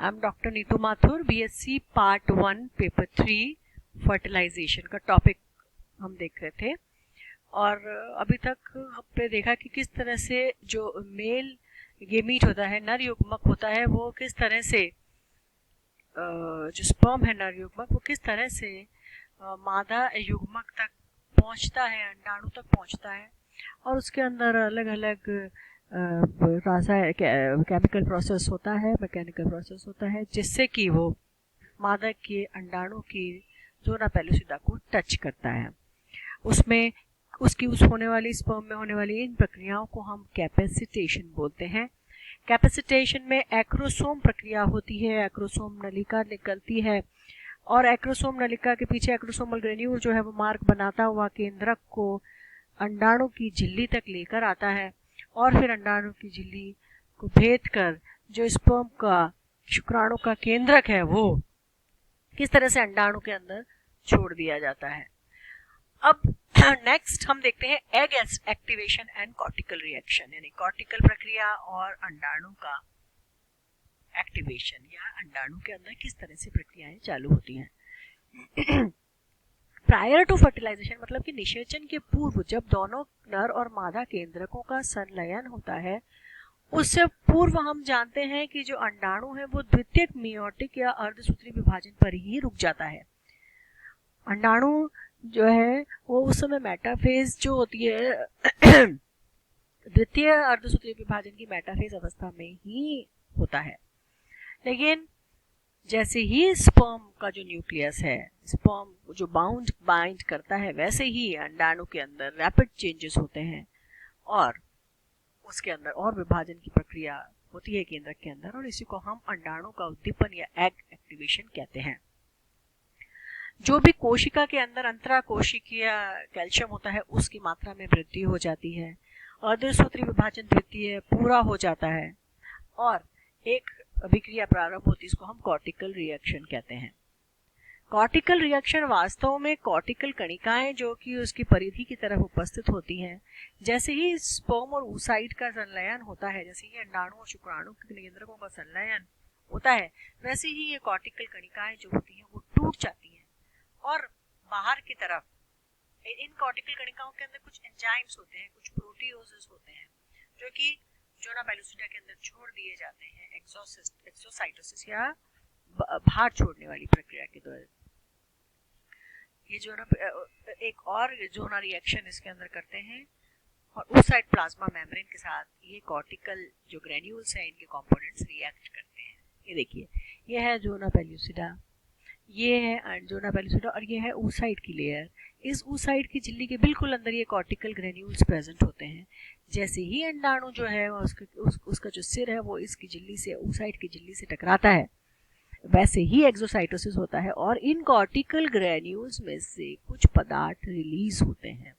I am doctor Neetu Mathur, BSc part 1 paper 3 fertilisation का topic हम देख रहे थे। और अभी तक हमने देखा कि किस तरह से जो मेल गेमीट होता है, नर युग्मक होता है, वो किस तरह से जो स्पर्म है नर युग्मक, वो किस तरह से मादा युग्मक तक पहुंचता है, अंडाणु तक पहुंचता है, और उसके अंदर अलग अलग केमिकल प्रोसेस होता है, मैकेनिकल प्रोसेस होता है, जिससे कि वो मादा के अंडाणु की ज़ोना पेलुसिडा को टच करता है। उसमें उसकी होने वाली स्पर्म में होने वाली इन प्रक्रियाओं को हम कैपेसिटेशन बोलते हैं। कैपेसिटेशन में एक्रोसोम प्रक्रिया होती है, एक्रोसोम नलिका निकलती है और एक्रोसोम नलिका के पीछे एक्रोसोमल ग्रेन्यूल जो है वो मार्ग बनाता हुआ केंद्रक को अंडाणु की झिल्ली तक लेकर आता है और फिर अंडाणु की झिल्ली को भेद कर जो स्पर्म का शुक्राणु का केंद्रक है वो किस तरह से अंडाणु के अंदर छोड़ दिया जाता है। अब नेक्स्ट हम देखते हैं egg activation and cortical reaction, यानी कॉर्टिकल प्रक्रिया और अंडाणु का एक्टिवेशन या अंडाणु के अंदर किस तरह से प्रक्रियाएं चालू होती हैं। प्रायर टू फर्टिलाइजेशन मतलब कि निषेचन के पूर्व जब दोनों नर और मादा केंद्रकों का संलयन होता है, उससे पूर्व हम जानते हैं कि जो अंडाणु है वो द्वितीयक मेयोटिक या अर्धसूत्री विभाजन पर ही रुक जाता है। अंडाणु जो है वो उस समय मेटाफेज जो होती है द्वितीय अर्धसूत्री विभाजन की मेटाफेज अवस्था में ही होता है। लेकिन जैसे ही स्पर्म का जो न्यूक्लियस है, स्पर्म जो बाइंड करता है, वैसे ही अंडाणु के अंदर रैपिड चेंजेस होते हैं और उसके अंदर और विभाजन की प्रक्रिया होती है केंद्रक के अंदर, और इसी को हम अंडाणु का उद्दीपन या एग एक्टिवेशन कहते हैं। जो भी कोशिका के अंदर अंतरा कोशिकीय कैल्शियम होता है उसकी मात्रा में वृद्धि हो जाती है, अर्धसूत्री विभाजन द्वितीय पूरा हो जाता है और एक अभिक्रिया प्रारंभ होती है, इसको हम कॉर्टिकल रिएक्शन कहते हैं। कॉर्टिकल रिएक्शन वास्तव में कॉर्टिकल कणिकाएं जो कि उसकी परिधि की तरफ उपस्थित होती हैं, जैसे ही स्पर्म और oocyte का संलयन होता है, जैसे ही अंडाणु और शुक्राणु के केंद्रकों का संलयन होता है, वैसे ही ये कॉर्टिकल कणिकाएं जो होती हैं वो टूट जाती हैं और बाहर की तरफ इन कॉर्टिकल कणिकाओं के अंदर कुछ एंजाइम्स होते हैं, कुछ प्रोटियोजेस होते हैं जो कि ज़ोना पेलुसिडा के अंदर छोड़ दिए जाते हैं एक्सोसाइटोसिस या बाहर छोड़ने वाली प्रक्रिया के द्वारा। ये जो एक और ज़ोना रिएक्शन इसके अंदर करते हैं और oocyte प्लाज्मा मेम्ब्रेन के साथ ये कॉर्टिकल जो ग्रेन्यूल्स हैं इनके कंपोनेंट्स रिएक्ट करते हैं। ये देखिए, ये है ज़ोना पेलुसिडा, ये है ज़ोना पेलुसिडा और ये है oocyte की लेयर। इस oocyte की झिल्ली के बिल्कुल अंदर ये कॉर्टिकल ग्रेन्यूल्स प्रेजेंट होते हैं। जैसे ही अंडाणु जो है उसका जो सिर है वो इसकी झिल्ली से oocyte की झिल्ली से टकराता है, वैसे ही एक्सोसाइटोसिस होता है और इन कॉर्टिकल ग्रेन्यूल्स में से कुछ पदार्थ रिलीज होते हैं।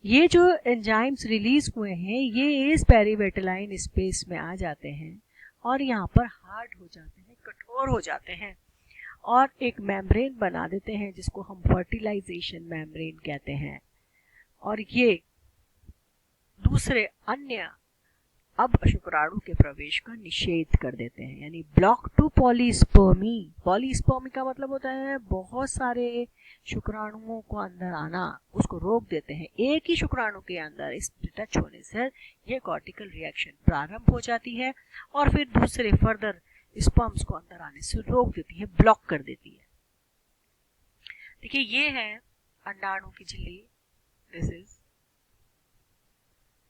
ये जो एंजाइम्स रिलीज हुए हैं ये इस पेरीवेटलाइन स्पेस में आ जाते हैं और यहाँ पर हार्ड हो जाते हैं, कठोर हो जाते हैं और एक मेम्ब्रेन बना देते हैं जिसको हम फर्टिलाइजेशन मेम्ब्रेन कहते हैं। और ये दूसरे अन्य अब शुक्राणु के प्रवेश का निषेध कर देते हैं, यानी ब्लॉक टू पॉलीस्पर्मी। पॉलीस्पर्मी का मतलब होता है बहुत सारे शुक्राणुओं को अंदर आना, उसको रोक देते हैं। एक ही शुक्राणु के अंदर इस टच होने से यह कॉर्टिकल रिएक्शन प्रारंभ हो जाती है और फिर दूसरे फर्दर स्पर्म्स को अंदर आने से रोक देती है, ब्लॉक कर देती है। देखिए, ये है अंडाणु की झिल्ली, दिस इज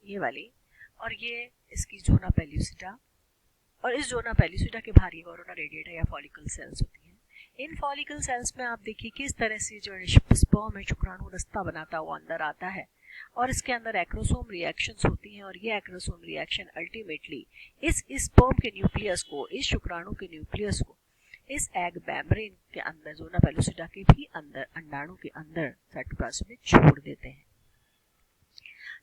ये वाली, और ये इसकी ज़ोना पेलुसिडा, और इस ज़ोना पेलुसिडा के बाहर ये कोरोना रेडिएटा या फॉलिकल सेल्स होती हैं। इन फॉलिकल सेल्स में आप देखिए किस तरह से जो स्पर्म है शुक्राणु रास्ता बनाता हुआ अंदर आता है और इसके अंदर एक्रोसोम रिएक्शंस होती हैं और ये एक्रोसोम रिएक्शन अल्टीमेटली इस स्पर्म के न्यूक्लियस को, इस शुक्राणु के न्यूक्लियस को इस एग मेम्ब्रेन के अंदर, ज़ोना पेलुसिडा के भी अंदर, अंडाणु के अंदर साइटोप्लाज्म में छोड़ देते हैं।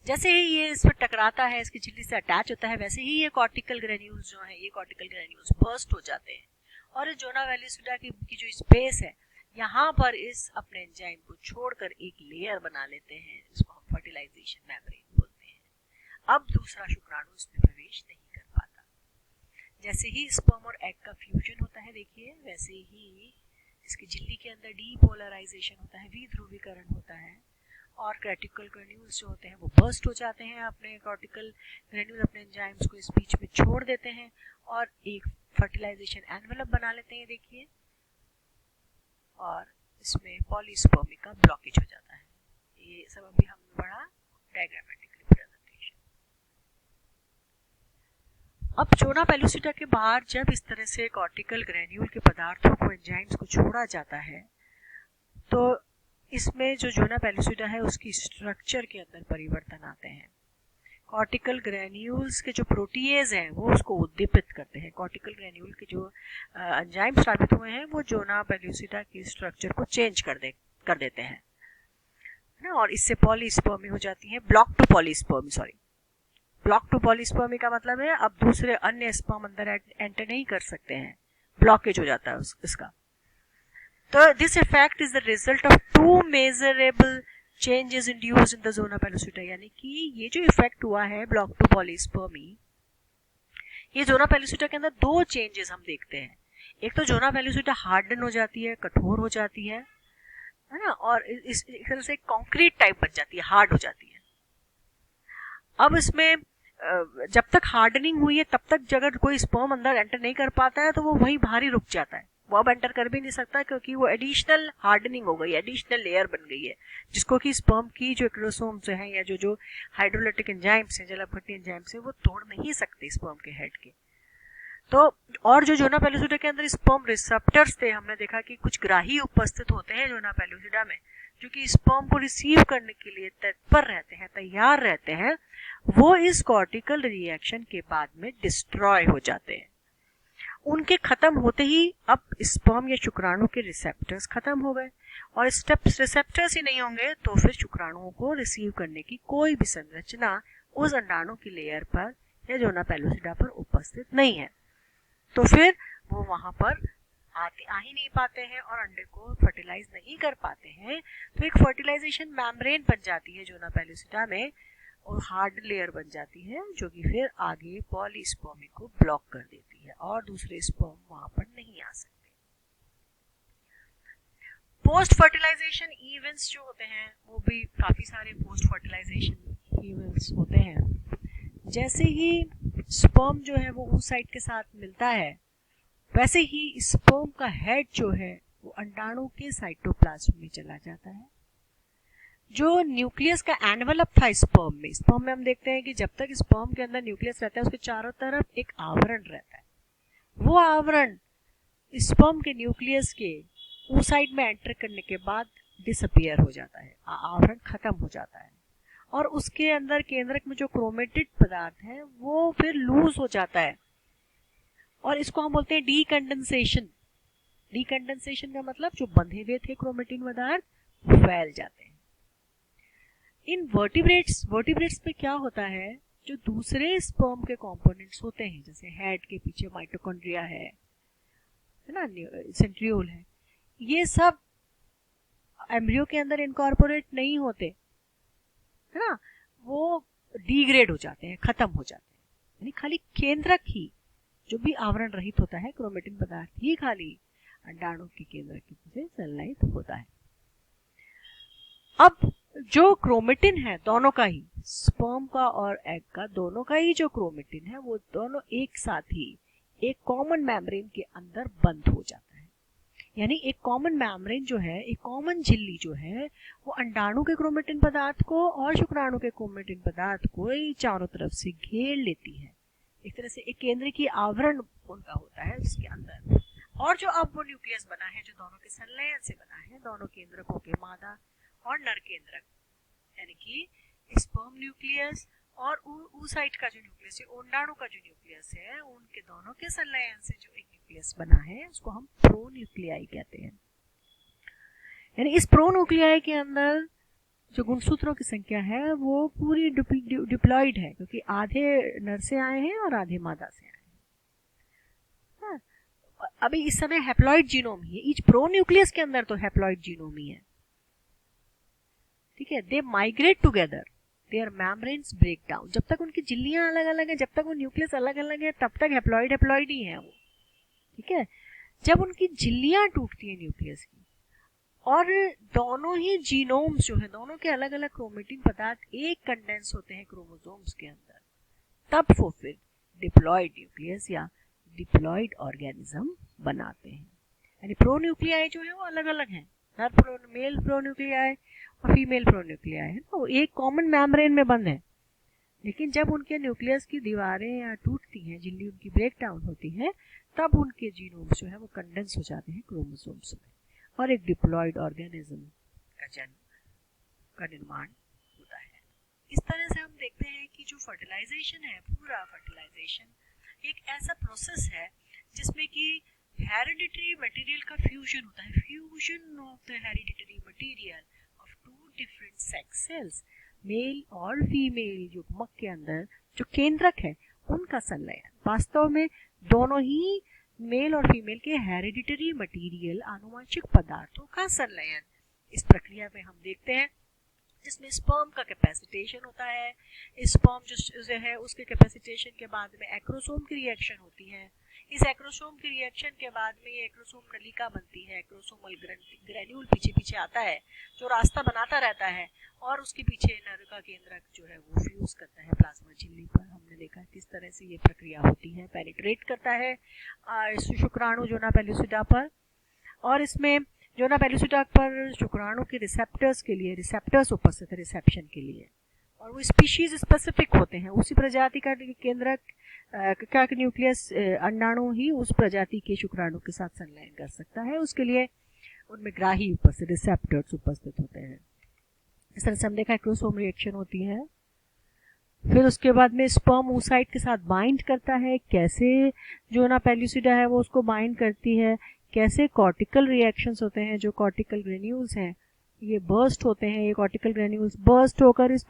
जैसे ही ये इस पर टकराता है, इसकी झिल्ली से अटैच होता है, वैसे ही ये कॉर्टिकल ग्रेन्यूल्स जो हैं, ये कॉर्टिकल ग्रेन्यूल्स बर्स्ट हो जाते हैं और इस ज़ोना पेलुसिडा की जो स्पेस है यहाँ पर इस अपने एंजाइम को छोड़कर एक लेयर बना लेते हैं जिसको हम फर्टिलाइजेशन मेम्ब्रेन बोलते हैं। अब दूसरा शुक्राणु इसमें प्रवेश नहीं कर पाता। जैसे ही स्पर्म और एग का फ्यूजन होता है, देखिए वैसे ही इसकी झिल्ली के अंदर डीपोलराइजेशन होता है, विध्रुवीकरण होता है, और कॉर्टिकल ग्रेन्यूल्स जो होते हैं वो बर्स्ट हो जाते हैं, अपने कॉर्टिकल ग्रेन्यूल अपने एंजाइम्स को इस बीच में छोड़ देते हैं और एक फर्टिलाइजेशन एनवेलप बना लेते हैं, देखिए, और इसमें पॉलीस्पर्मी का ब्लॉकेज हो जाता है। ये सब अभी हमने पढ़ा डायग्रामेटिक रिप्रेजेंटेशन। अब जोना पेलुसिडा के बाहर जब इस तरह से कॉर्टिकल ग्रेन्यूल के पदार्थों को, एंजाइम्स को छोड़ा जाता है, तो इसमें जो जोना पेलुसिडा है उसकी स्ट्रक्चर के अंदर परिवर्तन आते हैं। कॉर्टिकल ग्रेन्यूल्स के जो प्रोटीएज हैं वो उसको उद्दीपित करते हैं। कॉर्टिकल ग्रेन्यूल के जो एंजाइम साबित हुए हैं वो जोना पेलुसिडा की स्ट्रक्चर को चेंज कर देते हैं ना, और इससे पॉलीस्पर्मी हो जाती है, block to polyspermy. Block to polyspermy का मतलब है अब दूसरे अन्य स्पर्म अंदर एंटर नहीं कर सकते हैं, ब्लॉकेज हो जाता है इसका। तो this effect is the result of two measurable changes induced in the zona pellucida, यानी कि ये जो इफेक्ट हुआ है ब्लॉक टू पॉलीस्पर्मी, ये जोना पेलुसिडा के अंदर दो चेंजेस हम देखते हैं। एक तो जोना पेलुसिडा हार्डन हो जाती है, कठोर हो जाती है ना, और इस तरह से कंक्रीट टाइप बन जाती है, हार्ड हो जाती है। अब इसमें जब तक हार्डनिंग हुई है तब तक अगर कोई स्पर्म अंदर एंटर नहीं कर पाता है तो वो वहीं बाहर ही रुक जाता है, वो अब एंटर कर भी नहीं सकता, क्योंकि वो एडिशनल हार्डनिंग हो गई है, एडिशनल लेयर बन गई है, जिसको कि स्पर्म की जो क्रोमोसोम्स हैं या जो हाइड्रोलाइटिक एंजाइम्स हैं, जलाभट्टी एंजाइम्स हैं, वो तोड़ नहीं सकते स्पर्म के हेड के। तो और जो जोना पेलुसिडा के अंदर स्पर्म रिसेप्टर्स थे, हमने देखा कि कुछ ग्राही उपस्थित होते हैं जोना पेलुसिडा में, जो कि स्पर्म को रिसीव करने के लिए तत्पर रहते हैं, तैयार रहते हैं, वो इस कॉर्टिकल रिएक्शन के बाद में डिस्ट्रॉय हो जाते हैं। उनके खत्म होते ही अब स्पर्म या शुक्राणु के रिसेप्टर्स खत्म हो गए, और स्टेप्स रिसेप्टर्स ही नहीं होंगे तो फिर शुक्राणुओं को रिसीव करने की कोई भी संरचना उस अंडाणु की लेयर पर या जोना पेलुसिडा पर उपस्थित नहीं है, तो फिर वो वहां पर आ ही नहीं पाते हैं और अंडे को फर्टिलाइज नहीं कर पाते हैं। तो एक फर्टिलाइजेशन मेम्ब्रेन बन जाती है जोना पेलुसिडा में, और हार्ड लेयर बन जाती है, जो कि फिर आगे पॉलीस्पर्मी को ब्लॉक कर देती है और दूसरे स्पर्म वहां पर नहीं आ सकते। पोस्ट फर्टिलाइजेशन इवेंट्स जो होते हैं वो भी काफी सारे पोस्ट फर्टिलाइजेशन इवेंट्स होते हैं। जैसे ही स्पर्म जो है वो oocyte के साथ मिलता है, वैसे ही स्पर्म का हेड जो है वो अंडाणु के साइटोप्लाज्म में चला जाता है। जो न्यूक्लियस का एनवेलप था स्पर्म में हम देखते हैं कि जब तक स्पर्म के अंदर न्यूक्लियस रहता है उसके चारों तरफ एक आवरण रहता है, वो आवरण स्पर्म के न्यूक्लियस के oocyte में एंटर करने के बाद डिसअपियर हो जाता है, आवरण खत्म हो जाता है, और उसके अंदर केंद्रक में जो क्रोमेटिड पदार्थ है वो फिर लूज हो जाता है, और इसको हम बोलते हैं डीकंडेंसेशन। डीकंडेंसेशन का मतलब जो बंधे हुए थे क्रोमेटिन पदार्थ फैल जाते हैं। इन वर्टिब्रेट्स पे क्या होता है, जो दूसरे स्पर्म के कंपोनेंट्स होते हैं, जैसे हेड के पीछे माइटोकॉन्ड्रिया है ना, सेंट्रियोल है, ये सब एम्ब्रियो के अंदर इनकॉर्पोरेट नहीं होते है ना, वो डिग्रेड हो जाते हैं, खत्म हो जाते हैं, यानी खाली केंद्रक ही जो भी आवरण रहित होता है क्रोमेटिन पदार्थ ही खाली अंडाणु के केंद्र से संलयित होता है। अब जो क्रोमेटिन है दोनों का ही, स्पर्म का और एग का, दोनों का ही जो क्रोमेटिन है वो दोनों एक साथ ही एक कॉमन मेम्ब्रेन के अंदर बंद हो जाता है। यानी एक कॉमन मेम्ब्रेन जो है, एक कॉमन झिल्ली जो है, वो अंडाणु के क्रोमेटिन पदार्थ को और शुक्राणु के क्रोमेटिन पदार्थ को ही चारों तरफ से घेर लेती है। एक तरह से एक केंद्र की आवरण उनका होता है जिसके अंदर, और जो अब वो न्यूक्लियस बना है जो दोनों के संलयन से बना है, दोनों केंद्रकों के, मादा और नर केंद्रक, यानी कि स्पर्म न्यूक्लियस और oocyte का जो न्यूक्लियस है, अंडाणु का जो न्यूक्लियस है, उनके दोनों के संलयन से जो एक न्यूक्लियस बना है उसको हम प्रोन्यूक्लियाई कहते हैं। यानी इस प्रोन्यूक्लियाई के अंदर जो गुणसूत्रों की संख्या है वो पूरी डिप्लॉइड है, क्योंकि आधे नर से आए हैं और आधे मादा से आए हैं। अभी इस समय हैप्लॉइड जीनोम ही है, ईच प्रोन्यूक्लियस के अंदर तो हैप्लॉइड जीनोम ही है, ठीक है। They migrate together, their membranes break down. जब तक उनकी झिल्लियां अलग अलग है, जब तक वो न्यूक्लियस अलग अलग है, तब तक हैप्लॉइड ही है वो, ठीक है। जब उनकी झिल्लियां टूटती है न्यूक्लियस की और दोनों ही जीनोम्स जो है, दोनों के अलग अलग क्रोमेटिन पदार्थ एक कंडेंस होते हैं क्रोमोसोम्स के अंदर, तब वो फिर डिप्लॉयड न्यूक्लियस या डिप्लॉयड ऑर्गेनिज्म बनाते हैं। यानी प्रोन्यूक्लियाई जो है वो अलग अलग हैं, हर मेल प्रोन्यूक्लियाई और फीमेल प्रोन्यूक्लियाई है, तो एक कॉमन मेम्ब्रेन में बंद है। लेकिन जब उनके न्यूक्लियस की दीवारें या टूटती हैं, झिल्ली उनकी ब्रेक डाउन होती है, तब उनके जीनोम्स जो है वो कंडेंस हो जाते हैं क्रोमोसोम्स में और एक डिप्लॉयड ऑर्गेनिज्म का जन्म का निर्माण होता है। इस तरह से हम देखते हैं कि जो फर्टिलाइजेशन है, पूरा फर्टिलाइजेशन एक ऐसा प्रोसेस है जिसमें कि हेरिडिटरी मटेरियल का फ्यूजन होता है, fusion of the hereditary material of two different sex cells, male और फीमेल युग्मक के अंदर जो केंद्रक है उनका संलयन। वास्तव में दोनों ही मेल और फीमेल के हेरिडिटरी मटेरियल आनुवंशिक पदार्थों का संलयन इस प्रक्रिया में हम देखते हैं, जिसमें स्पर्म का कैपेसिटेशन होता है। स्पर्म जो है उसके कैपेसिटेशन के बाद में एक्रोसोम की रिएक्शन होती है। इस एक्रोसोम की रिएक्शन के बाद में ये एक्रोसोम नलिका बनती है, एक्रोसोमल ग्रेन्यूल पीछे पीछे आता है जो रास्ता बनाता रहता है और उसके पीछे नर का केंद्रक जो है वो फ्यूज करता है प्लाज्मा झिल्ली पर। हमने देखा किस तरह से ये प्रक्रिया होती है, पेनिट्रेट करता है शुक्राणु जोना पेलुसिडा पर, और इसमें जोना पेलुसिडा पर शुक्राणु के रिसेप्टर्स के लिए रिसेप्टर्स उपस्थित है रिसेप्शन के लिए, और वो स्पीशीज स्पेसिफिक होते हैं। उसी प्रजाति का केंद्रक का न्यूक्लियस अंडाणु ही उस प्रजाति के शुक्राणु के साथ संलयन कर सकता है, उसके लिए उनमें ग्राही उपस्थित रिसेप्टर्स उपस्थित होते हैं। इस तरह से हम देखा एक्रोसोम रिएक्शन होती है। फिर उसके बाद में स्पर्म oocyte के साथ बाइंड करता है, कैसे जोना पेलुसिडा है वो उसको बाइंड करती है, कैसे कॉर्टिकल रिएक्शंस होते हैं, जो कॉर्टिकल ग्रेन्यूल्स हैं ये बर्स्ट होते हैं, ये कॉर्टिकल ग्रेन्यूल्स बर्स्ट होकर इस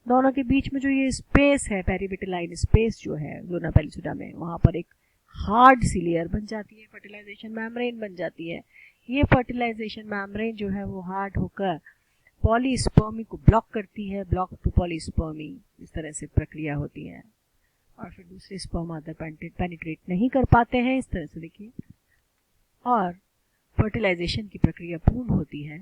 दोनों के बीच में जो ये स्पेस है, पेरिविटिलाइन स्पेस जो है जोना पेलुसिडा में, वहाँ पर एक हार्ड सी लेयर बन जाती है, फर्टिलाइजेशन मेम्ब्रेन बन जाती है। ये फर्टिलाइजेशन मेम्ब्रेन जो है वो हार्ड होकर पॉलीस्पर्मी को ब्लॉक करती है, ब्लॉक टू पॉलीस्पर्मी, इस तरह से प्रक्रिया होती है, और फिर दूसरे स्पर्म अदर पेनिट्रेट नहीं कर पाते हैं, इस तरह से देखिए, और फर्टिलाइजेशन की प्रक्रिया पूर्ण होती है।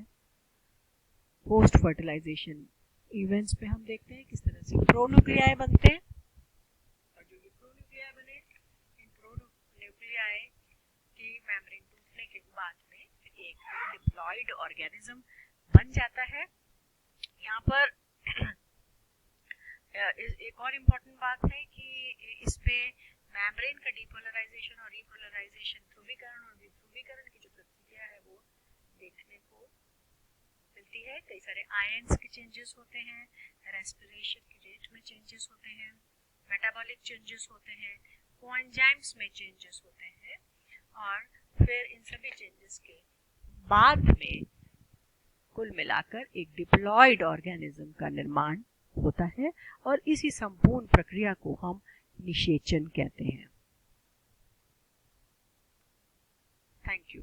पोस्ट फर्टिलाइजेशन इवेंट्स पे हम देखते हैं किस तरह से प्रोन्यूक्लियाई बनते हैं, और जो भी प्रोन्यूक्लियाई बने, इन प्रोन्यूक्लियाई की मेम्ब्रेन टूटने के बाद में एक डिप्लॉयड ऑर्गेनिज्म बन जाता है। यहाँ पर एक और इम्पोर्टेंट बात है कि इस पे मेम्ब्रेन का डीपोलराइजेशन और रीपोलराइजेशन, ध्रुवीकरण और विध्रुवीकरण की जो प्रक्रिया है वो देखने को मिलती है। कई सारे आयंस के चेंजेस होते हैं, रेस्पिरेशन की रेट में चेंजेस होते हैं, मेटाबॉलिक चेंजेस होते हैं, कोएंजाइम्स में चेंजेस होते हैं, और फिर इन सभी चेंजेस के बाद में कुल मिलाकर एक डिप्लॉयड ऑर्गेनिज्म का निर्माण होता है, और इसी संपूर्ण प्रक्रिया को हम निषेचन कहते हैं। Thank you.